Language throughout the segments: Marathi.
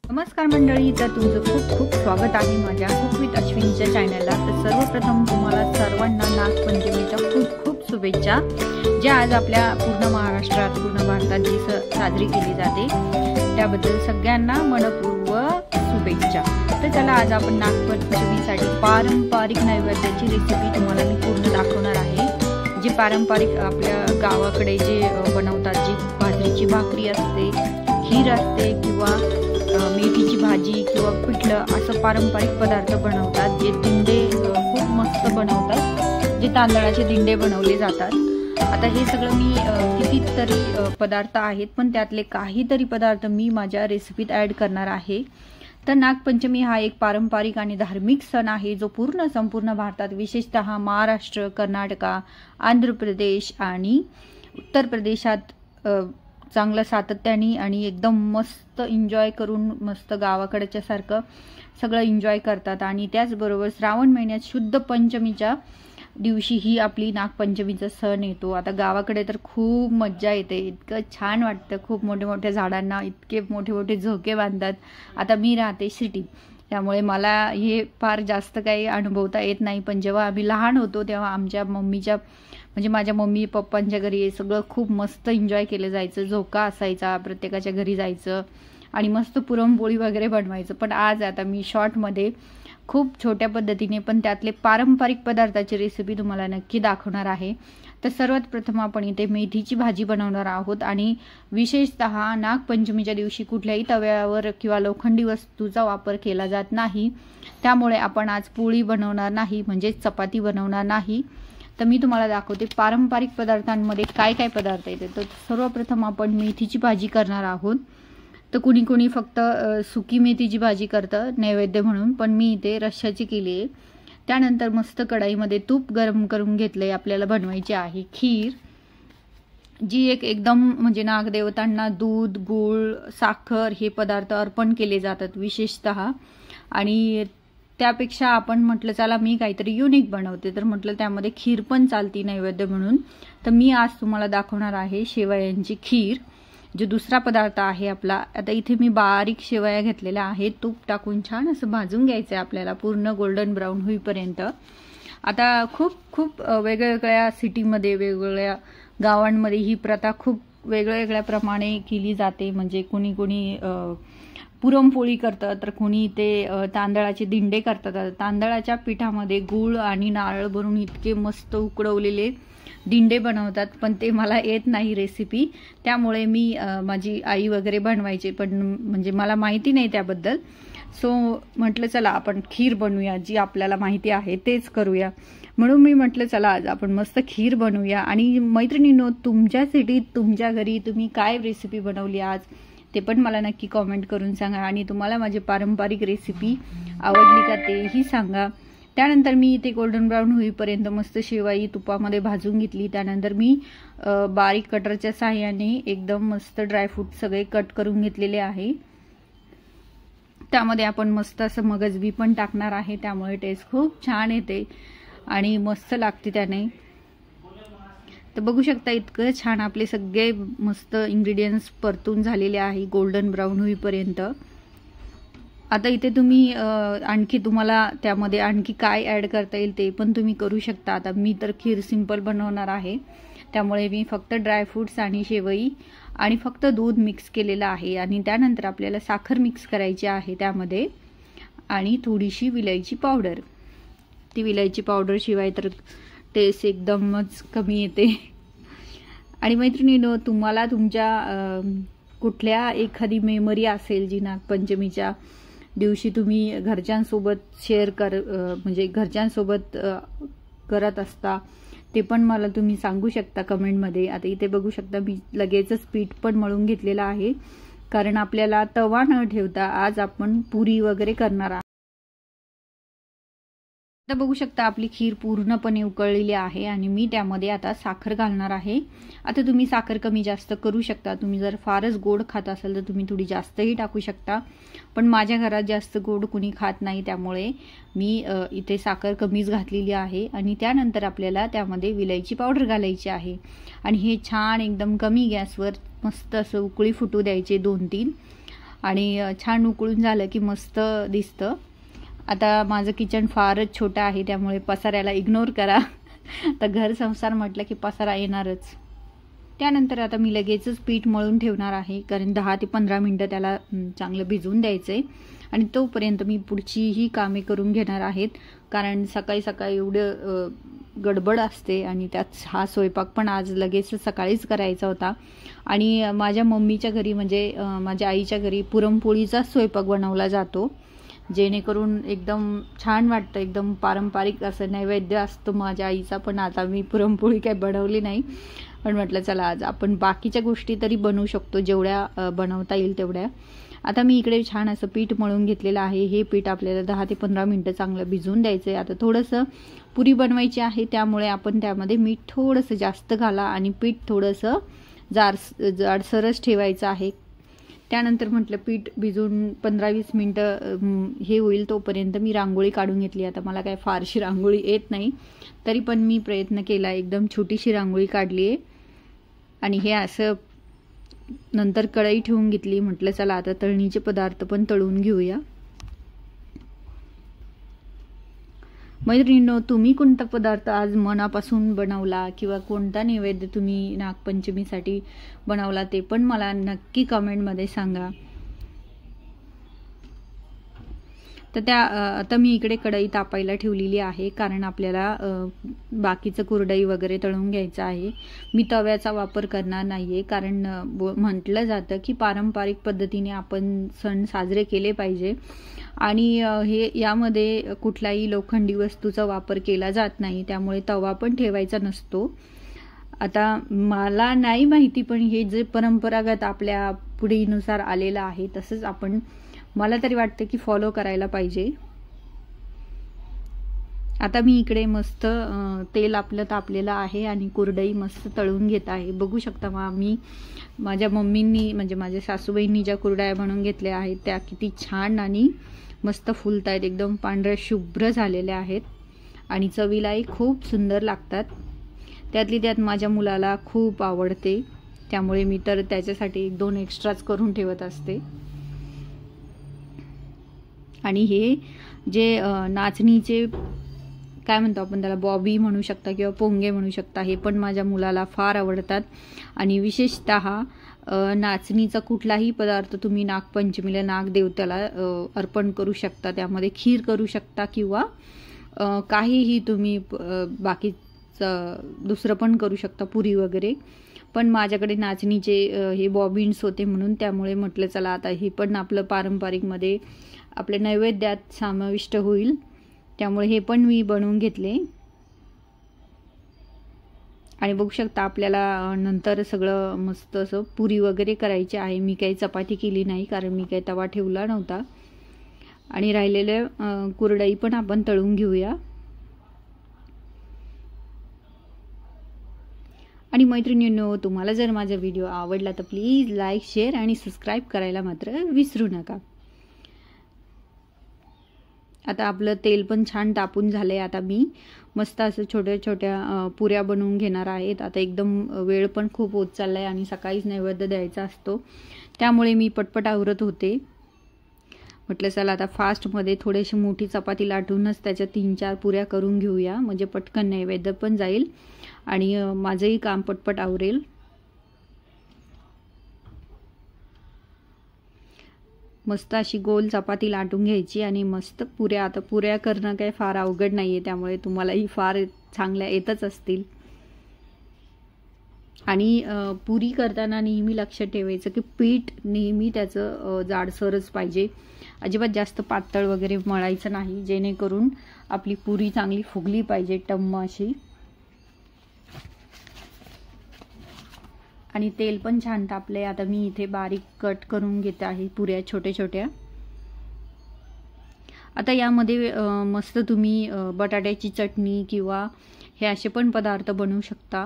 नमस्कार मंडळी, तर तुमचं खूप खूप स्वागत आहे माझ्या कुक विथ अश्विनीच्या चॅनलला। तर सर्वप्रथम तुम्हाला सर्वांना नागपंचमीच्या खूप खूप शुभेच्छा, ज्या आज आपल्या पूर्ण महाराष्ट्रात पूर्ण भारतात जी साजरी केली जाते त्याबद्दल सगळ्यांना मनपूर्वक शुभेच्छा। तर चला, आज आपण नागपंचमीसाठी पारंपरिक नैवेद्याची रेसिपी तुम्हाला मी पूर्ण दाखवणार आहे। जी पारंपरिक आपल्या गावाकडे जे बनवतात, जी बाजरीची भाकरी असते, खीर असते किंवा मेथीची भाजी किंवा पिठलं असं पारंपरिक पदार्थ बनवतात, जे दिंडे खूप मस्त बनवतात, जे तांदळाचे दिंडे बनवले जातात। आता हे सगळं मी कितीतरी पदार्थ आहेत, पण त्यातले काहीतरी पदार्थ मी माझ्या रेसिपीत ॲड करणार आहे। तर नागपंचमी हा एक पारंपरिक आणि धार्मिक सण आहे, जो संपूर्ण भारतात, विशेषतः महाराष्ट्र, कर्नाटका, आंध्र प्रदेश आणि उत्तर प्रदेशात चांगलं सातत्याने आणि एकदम मस्त एन्जॉय करून, मस्त गावाकडच्या सारखं सगळं एन्जॉय करतात। आणि त्याचबरोबर श्रावण महिन्यात शुद्ध पंचमीच्या दिवशी ही आपली नागपंचमीचा सण येतो। आता गावाकडे तर खूप मज्जा येते, इतकं छान वाटतं, खूप मोठे मोठे झाडांना इतके मोठे मोठे झोके बांधतात। आता मी राहते सिटीत, त्यामुळे मला हे फार जास्त काही अनुभवता येत नाही, पण जेव्हा आम्ही लहान होतो तेव्हा आमच्या मम्मीच्या म्हणजे माझ्या मम्मी पप्पांच्या घरी हे सगळं खूप मस्त एन्जॉय केलं जायचं। झोका असायचा, प्रत्येकाच्या घरी जायचं आणि मस्त पुरणपोळी वगैरे बनवायचं। पण आज आता मी शॉर्टमध्ये खूप छोट्या पद्धतीने पण त्यातले पारंपरिक पदार्थाची रेसिपी तुम्हाला नक्की दाखवणार आहे। तर सर्वात प्रथम आपण इथे मेथीची भाजी बनवणार आहोत आणि विशेषतः नागपंचमीच्या दिवशी कुठल्याही तव्यावर किंवा लोखंडी वस्तूचा वापर केला जात नाही, त्यामुळे आपण आज पोळी बनवणार नाही, म्हणजे चपाती बनवणार नाही। तर मी तुम्हाला दाखवते पारंपरिक पदार्थांमध्ये काय काय पदार्थ येते। तर सर्वप्रथम आपण मेथीची भाजी करणार आहोत। तर कुणी कुणी फक्त सुकी मेथीची भाजी करतं नैवेद्य म्हणून, पण मी इथे रश्श्याची केली आहे। त्यानंतर मस्त कढईमध्ये तूप गरम करून घेतलंय, आपल्याला बनवायची आहे खीर, जी एकदम म्हणजे नागदेवतांना दूध, गूळ, साखर हे पदार्थ अर्पण केले जातात विशेषतः। आणि त्यापेक्षा आपण म्हटलं चला मी काहीतरी युनिक बनवते, तर म्हटलं त्यामध्ये खीर पण चालती नैवेद्य म्हणून। तर मी आज तुम्हाला दाखवणार आहे शेवयांची खीर, जो दुसरा पदार्थ आहे आपला। आता इथे मी बारीक शेवया घेतलेल्या आहेत, तूप टाकून छान असं भाजून घ्यायचं आहे आपल्याला पूर्ण गोल्डन ब्राऊन होईपर्यंत। आता खूप खूप वेगवेगळ्या सिटीमध्ये, वेगवेगळ्या गावांमध्ये ही प्रथा खूप वेगवेगळ्या प्रमाणे केली जाते। म्हणजे कुणी कुणी पुरणपोळी करतात, तर कुणी ते तांदळाचे दिंडे करतात। तांदळाच्या पिठामध्ये गूळ आणि नारळ भरून इतके मस्त उकडवलेले दिंडे बनवतात, पण ते मला येत नाही रेसिपी, त्यामुळे मी माझी आई वगैरे बनवायचे, पण म्हणजे मला माहिती नाही त्याबद्दल। सो म्हटलं चला आपण खीर बनवूया, जी आपल्याला माहिती आहे तेच करूया, म्हणून मी म्हटलं चला आज आपण मस्त खीर बनवूया। आणि मैत्रिणींनो, तुमच्या सिटीत तुमच्या घरी तुम्ही काय रेसिपी बनवली आज ते पण मला नक्की कॉमेंट करून सांगा, आणि तुम्हाला माझी पारंपरिक रेसिपी आवडली का तेही सांगा। त्यानंतर मी इथे गोल्डन ब्राऊन होईपर्यंत मस्त शेवई तुपामध्ये भाजून घेतली। त्यानंतर मी बारीक कटरच्या साहाय्याने एकदम मस्त ड्रायफ्रूट सगळे कट करून घेतलेले आहे। त्यामध्ये आपण मस्त असं मगज बी पण टाकणार आहे, त्यामुळे टेस्ट खूप छान येते आणि मस्त लागते त्याने। तर बघू शकता इतकं छान आपले सगळे मस्त इंग्रेडियंट्स परतून झालेले आहे गोल्डन ब्राऊन होईपर्यंत। आता इथे तुम्ही आणखी तुम्हाला त्यामध्ये आणखी काय ॲड करता येईल ते पण तुम्ही करू शकता। आता मी तर खीर सिंपल बनवणार आहे, त्यामुळे मी फक्त ड्रायफ्रूट्स आणि शेवई आणि फक्त दूध मिक्स केलेलं आहे। आणि त्यानंतर आपल्याला साखर मिक्स करायची आहे त्यामध्ये, आणि थोडीशी विलायची पावडर। ती विलायची पावडर शिवाय तर टेस्ट एकदमच कमी येते। आणि मैत्रिणींनो, तुम्हाला तुमच्या कुठल्या एखादी मेमरी असेल जी नागपंचमीच्या दिवशी तुम्ही घरच्यांसोबत म्हणजे घरच्यांसोबत करत असता, ते पण मला तुम्ही सांगू शकता कमेंटमध्ये। आता इथे बघू शकता मी लगेचच पीठ पण मळून घेतलेलं आहे, कारण आपल्याला तवा न ठेवता आज आपण पुरी वगैरे करणार आहोत। आता बघू शकता आपली खीर पूर्णपणे उकळलेली आहे आणि मी त्यामध्ये आता साखर घालणार आहे। आता तुम्ही साखर कमी जास्त करू शकता, तुम्ही जर फारच गोड खात असाल तर तुम्ही थोडी जास्तही टाकू शकता, पण माझ्या घरात जास्त गोड कुणी खात नाही, त्यामुळे मी इथे साखर कमीच घातलेली आहे। आणि त्यानंतर आपल्याला त्यामध्ये विलायची पावडर घालायची आहे आणि हे छान एकदम कमी गॅसवर मस्त असं उकळी फुटू द्यायचे 2-3, आणि छान उकळून झालं की मस्त दिसतं. आता माझं किचन फारच छोटं आहे त्यामुळे पसाऱ्याला इग्नोर करा. तर घर संसार म्हटलं की पसारा येणारच. त्यानंतर आता मी लगेचच पीठ मळून ठेवणार आहे, कारण 10 ते 15 मिनटं त्याला चांगलं भिजवून द्यायचं आहे. आणि तोपर्यंत मी पुढचीही कामे करून घेणार आहेत, कारण सकाळी सकाळी एवढं गडबड असते आणि त्यात हा स्वयंपाक पण आज लगेच सकाळीच करायचा होता. आणि माझ्या मम्मीच्या घरी म्हणजे माझ्या आईच्या घरी पुरणपोळीचाच स्वयंपाक बनवला जातो, जेणेकरून एकदम छान वाटतं. एकदम पारंपरिक असं नैवेद्य असतो माझ्या आईचा. पण आता मी पुरणपोळी काही बनवली नाही, पण म्हटलं चला आज आपण बाकीच्या गोष्टी तरी बनवू शकतो, जेवढ्या बनवता येईल तेवढ्या. आता मी इकडे छान असं पीठ मळून घेतलेलं आहे. हे पीठ आपल्याला 10 ते 15 मिनटं चांगलं भिजवून द्यायचं आहे. आता थोडंसं पुरी बनवायची आहे, त्यामुळे आपण त्यामध्ये मीठ थोडंसं जास्त घाला आणि पीठ थोडंसं जाडसरच ठेवायचं आहे. त्यानंतर म्हटलं पीठ भिजून 15-20 मिनटं हे होईल तोपर्यंत मी रांगोळी काढून घेतली. आता मला काय फारशी रांगोळी येत नाही, तरी पण मी प्रयत्न केला. एकदम छोटीशी रांगोळी काढली आहे. आणि हे असं नंतर कढई ठेवून घेतली. म्हटलं चला आता तळणीचे पदार्थ पण तळून घेऊया. मैत्रिणींनो, तुम्ही कोणता पदार्थ आज मनापासून बनवला किंवा कोणता नैवेद्य तुम्ही नागपंचमीसाठी बनवला ते पण मला नक्की कमेंटमध्ये सांगा. तर आता मी इकडे कढई तापायला ठेवलेली आहे, कारण आपल्याला बाकीचं कुरडई वगैरे तळून घ्यायचं आहे. मी तव्याचा वापर करणार नाही आहे, कारण म्हटलं जातं की पारंपरिक पद्धतीने आपण सण साजरे केले पाहिजे आणि यामध्ये कुठलाही लोखंडी वस्तूचा वापर केला जात नाही, त्यामुळे तवा पण ठेवायचा नसतो. आता मला नाही माहिती, पण हे जे परंपरागत आपल्या पिढीनुसार आलेलं आहे तसंच आपण, मला तरी वाटतं की फॉलो करायला पाहिजे. आता मी इकडे मस्त तेल आपलं तापलेलं आहे आणि कुरडई मस्त तळून घेत आहे. बघू शकता माझ्या मम्मींनी म्हणजे माझ्या सासूबाईंनी ज्या कुरड्या बनवून घेतल्या आहेत त्या किती छान आणि मस्त फुलत आहेत. एकदम पांढऱ्या शुभ्र झालेल्या आहेत आणि चवीलाही खूप सुंदर लागतात. त्यातली त्यात माझ्या मुलाला खूप आवडते, त्यामुळे मी तर त्याच्यासाठी 1-2 एक्स्ट्राच करून ठेवत असते. आणि हे जे नाचणीचे काय म्हणतो आपण त्याला, बॉबी म्हणू शकता किंवा पोंगे म्हणू शकता, हे पण माझ्या मुलाला फार आवडतात. आणि विशेषतः नाचणीचा कुठलाही पदार्थ तुम्ही नागपंचमीला नागदेवतेला अर्पण करू शकता. त्यामध्ये खीर करू शकता किंवा काहीही तुम्ही बाकीचं दुसरं पण करू शकता, पुरी वगैरे. पण माझ्याकडे नाचणीचे हे बॉबिन्स होते म्हणून, त्यामुळे म्हटलं चला आता हे पण आपलं पारंपरिकमध्ये आपल्या नैवेद्यात समाविष्ट होईल, त्यामुळे हे पण मी बनवून घेतले. आणि बघू शकता आपल्याला नंतर सगळं मस्त असं पुरी वगैरे करायची आहे. मी काही चपाती केली नाही, कारण मी काही तवा ठेवला नव्हता. आणि राहिलेले कुरडई पण आपण तळून घेऊया. आणि मैत्रिणींनो, तुम्हाला जर माझा व्हिडिओ आवडला तर प्लीज लाईक, शेअर आणि सबस्क्राईब करायला मात्र विसरू नका. आता आपलं तेल पण छान तापून झालंय. आता मी मस्त असं छोट्या छोट्या पुऱ्या बनवून घेणार आहेत. आता एकदम वेळ पण खूप होत चाललाय आणि सकाळीच नैवेद्य द्यायचा असतो, त्यामुळे मी पटपट आवरत होते. म्हटलं चला आता फास्टमध्ये थोडीशी मोठी चपाती लाटूनच त्याच्या 3-4 पुऱ्या करून घेऊया, म्हणजे पटकन नैवेद्य पण जाईल आणि माझंही काम पटपट आवरेल. मस्त अशी गोल चपाती लाटून घ्यायची आणि मस्त पुऱ्या. आता पुऱ्या करणं काही फार अवघड नाही आहे, त्यामुळे तुम्हालाही फार चांगल्या येतच असतील. आणि पुरी करताना नेहमी लक्षात ठेवायचं की पीठ नेहमी त्याचं जाडसरच पाहिजे, अजिबात जास्त पातळ वगैरे मळायचं नाही, जेणेकरून आपली पुरी चांगली फुगली पाहिजे टम्म अशी. आणि तेल पण छान तापले. आता मी इथे बारीक कट करून घेते आहे पुऱ्या छोट्या छोट्या. आता यामध्ये मस्त तुम्ही बटाट्याची चटणी किंवा हे असे पण पदार्थ बनवू शकता.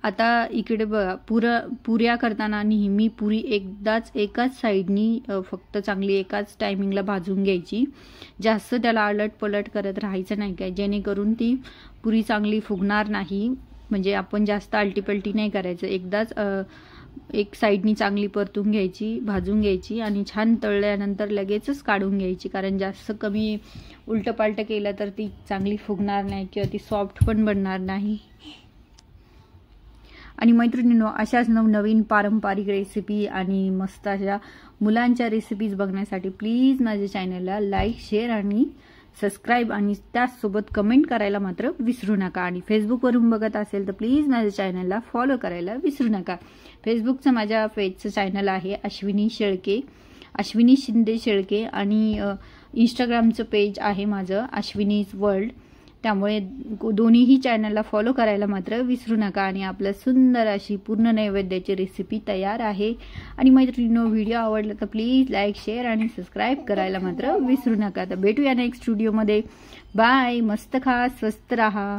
आता इकडे बघा, पुऱ्या करताना नेहमी पुरी एकाच साईडनी फक्त चांगली एकाच टायमिंगला भाजून घ्यायची, जास्त त्याला अलट पलट करत राहायचं नाही काय, जेणेकरून ती पुरी चांगली फुगणार नाही. म्हणजे आपण जास्त आलटीपलटी नाही करायचं, एकदाच एक साईडनी चांगली परतून घ्यायची, भाजून घ्यायची आणि छान तळल्यानंतर लगेचच काढून घ्यायची, कारण जास्त कमी उलटं पालटं केलं तर ती चांगली फुगणार नाही किंवा ती सॉफ्ट पण बनणार नाही. आणि मैत्रिणींनो, अशाच नवनवीन पारंपरिक रेसिपी आणि मस्त अशा मुलांच्या रेसिपीज बघण्यासाठी प्लीज माझ्या चॅनलला लाईक, शेअर आणि सबस्क्राईब आणि त्याचसोबत कमेंट करायला मात्र विसरू नका. आणि फेसबुकवरून बघत असेल तर प्लीज माझ्या चॅनलला फॉलो करायला विसरू नका. फेसबुकचं माझ्या पेजचं चॅनल आहे अश्विनी शिंदे शेळके आणि इंस्टाग्रामचं पेज आहे माझं अश्विनीज वर्ल्ड. त्यामुळे दोन्हीही चॅनलला फॉलो करायला मात्र विसरू नका. आणि आपलं सुंदर अशी पूर्ण नैवेद्याची रेसिपी तयार आहे. आणि मैत्रिणींनो, व्हिडिओ आवडला तर प्लीज लाईक, शेअर आणि सबस्क्राईब करायला मात्र विसरू नका. तर भेटूया नेक्स्ट व्हिडिओमध्ये. बाय. मस्त खा, स्वस्त राहा.